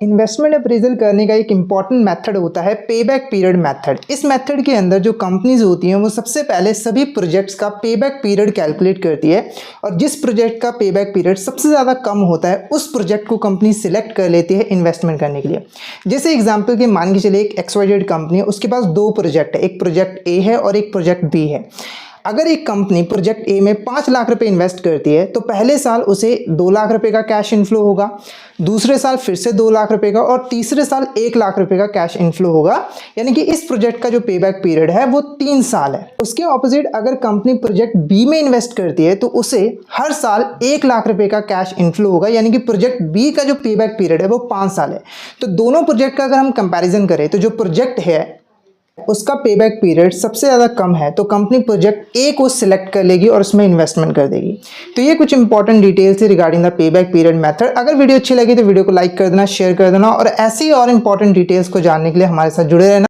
Investment appraisal करने का एक इंपॉर्टेंट मेथड होता है पे बैक पीरियड मेथड। इस मेथड के अंदर जो कंपनीज होती हैं वो सबसे पहले सभी प्रोजेक्ट्स का पे बैक पीरियड कैलकुलेट करती है और जिस प्रोजेक्ट का पे बैक पीरियड सबसे ज़्यादा कम होता है उस प्रोजेक्ट को कंपनी सिलेक्ट कर लेती है इन्वेस्टमेंट करने के लिए। जैसे एग्जाम्पल के मान के चलिए एक XYZ कंपनी है, उसके पास दो प्रोजेक्ट है, एक प्रोजेक्ट ए है और एक प्रोजेक्ट बी है। अगर एक कंपनी प्रोजेक्ट ए में 5 लाख रुपए इन्वेस्ट करती है तो पहले साल उसे 2 लाख रुपए का कैश इनफ्लो होगा, दूसरे साल फिर से 2 लाख रुपए का और तीसरे साल 1 लाख रुपए का कैश इनफ्लो होगा। यानी कि इस प्रोजेक्ट का जो पे बैक पीरियड है वो 3 साल है। उसके ऑपोजिट अगर कंपनी प्रोजेक्ट बी में इन्वेस्ट करती है तो उसे हर साल 1 लाख रुपए का कैश इनफ्लो होगा, यानी कि प्रोजेक्ट बी का जो पे बैक पीरियड है वो 5 साल है। तो दोनों प्रोजेक्ट का अगर हम कंपेरिजन करें तो जो प्रोजेक्ट है उसका पेबैक पीरियड सबसे ज़्यादा कम है तो कंपनी प्रोजेक्ट ए को सिलेक्ट कर लेगी और उसमें इन्वेस्टमेंट कर देगी। तो ये कुछ इंपॉर्टेंट डिटेल्स है regarding the payback period method. अगर वीडियो अच्छी लगी तो वीडियो को लाइक कर देना, शेयर कर देना और ऐसी और इंपॉर्टेंट डिटेल्स को जानने के लिए हमारे साथ जुड़े रहना।